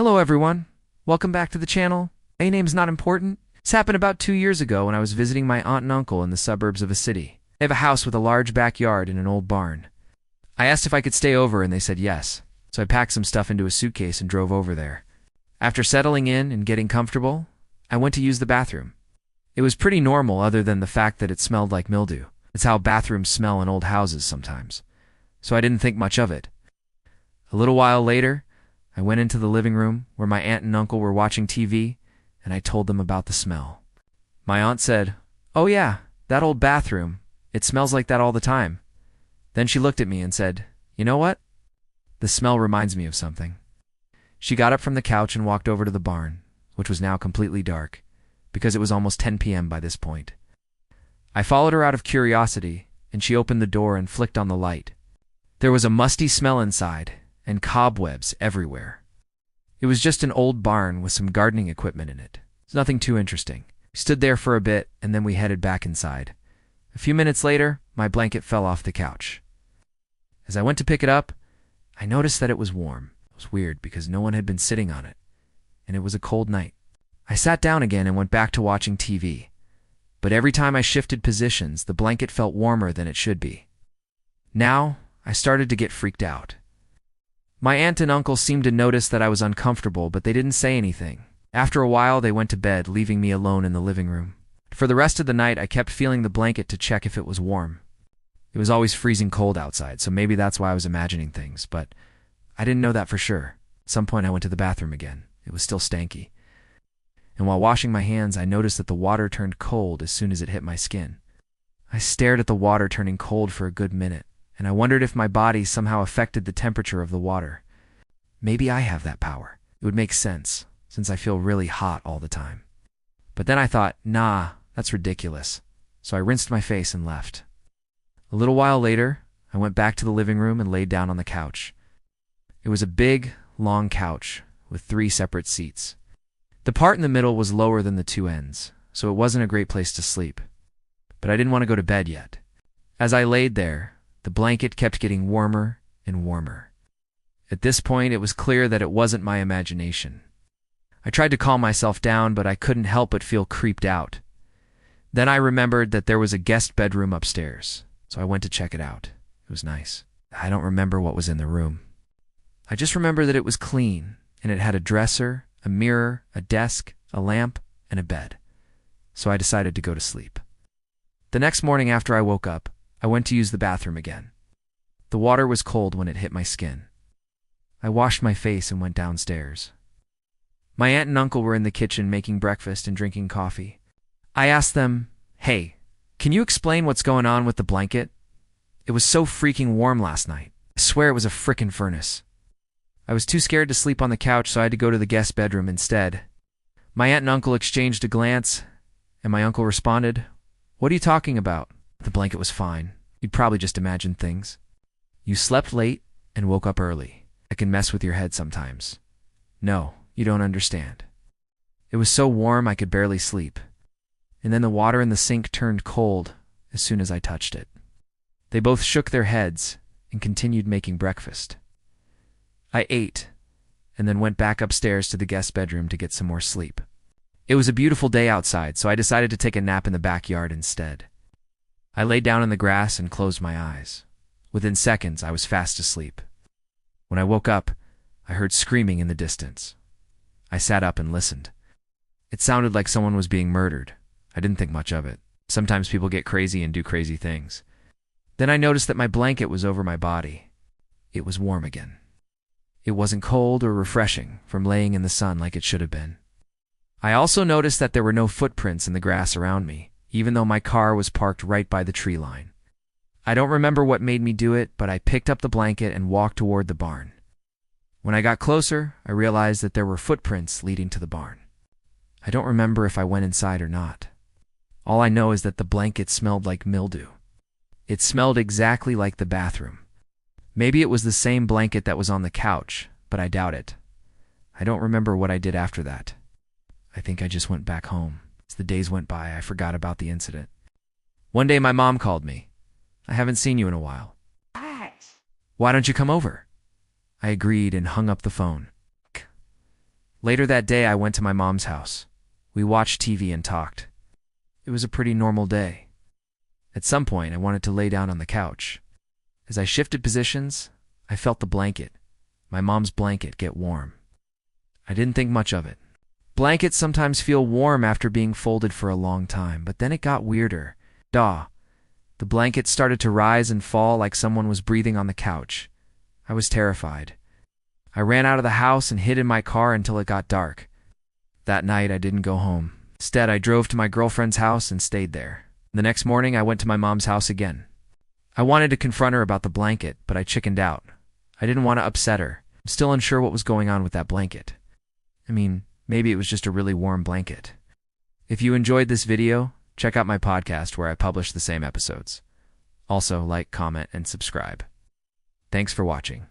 Hello everyone, welcome back to the channel. A name's not important. This happened about 2 years ago when I was visiting my aunt and uncle in the suburbs of a city. They have a house with a large backyard and an old barn. I asked if I could stay over and they said yes, so I packed some stuff into a suitcase and drove over there. After settling in and getting comfortable, I went to use the bathroom. It was pretty normal other than the fact that it smelled like mildew. It's how bathrooms smell in old houses sometimes, so I didn't think much of it. A little while later, I went into the living room where my aunt and uncle were watching TV, and I told them about the smell. My aunt said, "Oh yeah, that old bathroom. It smells like that all the time." Then she looked at me and said, "You know what? The smell reminds me of something." She got up from the couch and walked over to the barn, which was now completely dark, because it was almost 10 p.m. by this point. I followed her out of curiosity, and she opened the door and flicked on the light. There was a musty smell inside, and cobwebs everywhere. It was just an old barn with some gardening equipment in it. It's nothing too interesting. We stood there for a bit, and then we headed back inside. A few minutes later, my blanket fell off the couch. As I went to pick it up, I noticed that it was warm. It was weird because no one had been sitting on it, and it was a cold night. I sat down again and went back to watching TV. But every time I shifted positions, the blanket felt warmer than it should be. Now, I started to get freaked out. My aunt and uncle seemed to notice that I was uncomfortable, but they didn't say anything. After a while, they went to bed, leaving me alone in the living room. For the rest of the night, I kept feeling the blanket to check if it was warm. It was always freezing cold outside, so maybe that's why I was imagining things, but I didn't know that for sure. At some point, I went to the bathroom again. It was still stanky. And while washing my hands, I noticed that the water turned cold as soon as it hit my skin. I stared at the water turning cold for a good minute, and I wondered if my body somehow affected the temperature of the water. Maybe I have that power. It would make sense, since I feel really hot all the time. But then I thought, nah, that's ridiculous. So I rinsed my face and left. A little while later, I went back to the living room and laid down on the couch. It was a big, long couch with 3 separate seats. The part in the middle was lower than the 2 ends, so it wasn't a great place to sleep. But I didn't want to go to bed yet. As I laid there, the blanket kept getting warmer and warmer. At this point, it was clear that it wasn't my imagination. I tried to calm myself down, but I couldn't help but feel creeped out. Then I remembered that there was a guest bedroom upstairs, so I went to check it out. It was nice. I don't remember what was in the room. I just remember that it was clean, and it had a dresser, a mirror, a desk, a lamp, and a bed. So I decided to go to sleep. The next morning after I woke up, I went to use the bathroom again. The water was cold when it hit my skin. I washed my face and went downstairs. My aunt and uncle were in the kitchen making breakfast and drinking coffee. I asked them, "Hey, can you explain what's going on with the blanket? It was so freaking warm last night. I swear it was a frickin' furnace." I was too scared to sleep on the couch, so I had to go to the guest bedroom instead. My aunt and uncle exchanged a glance, and my uncle responded, "What are you talking about? The blanket was fine. You'd probably just imagined things. You slept late and woke up early. It can mess with your head sometimes. No, you don't understand. It was so warm I could barely sleep. And then the water in the sink turned cold as soon as I touched it." They both shook their heads and continued making breakfast. I ate, and then went back upstairs to the guest bedroom to get some more sleep. It was a beautiful day outside, so I decided to take a nap in the backyard instead. I laid down in the grass and closed my eyes. Within seconds, I was fast asleep. When I woke up, I heard screaming in the distance. I sat up and listened. It sounded like someone was being murdered. I didn't think much of it. Sometimes people get crazy and do crazy things. Then I noticed that my blanket was over my body. It was warm again. It wasn't cold or refreshing from laying in the sun like it should have been. I also noticed that there were no footprints in the grass around me, even though my car was parked right by the tree line. I don't remember what made me do it, but I picked up the blanket and walked toward the barn. When I got closer, I realized that there were footprints leading to the barn. I don't remember if I went inside or not. All I know is that the blanket smelled like mildew. It smelled exactly like the bathroom. Maybe it was the same blanket that was on the couch, but I doubt it. I don't remember what I did after that. I think I just went back home. As the days went by, I forgot about the incident. One day my mom called me. "I haven't seen you in a while. Why don't you come over?" I agreed and hung up the phone. Later that day, I went to my mom's house. We watched TV and talked. It was a pretty normal day. At some point, I wanted to lay down on the couch. As I shifted positions, I felt the blanket, my mom's blanket, get warm. I didn't think much of it. Blankets sometimes feel warm after being folded for a long time, but then it got weirder. The blanket started to rise and fall like someone was breathing on the couch. I was terrified. I ran out of the house and hid in my car until it got dark. That night, I didn't go home. Instead, I drove to my girlfriend's house and stayed there. The next morning, I went to my mom's house again. I wanted to confront her about the blanket, but I chickened out. I didn't want to upset her. I'm still unsure what was going on with that blanket. I mean, maybe it was just a really warm blanket. If you enjoyed this video, check out my podcast where I publish the same episodes. Also, like, comment, and subscribe. Thanks for watching.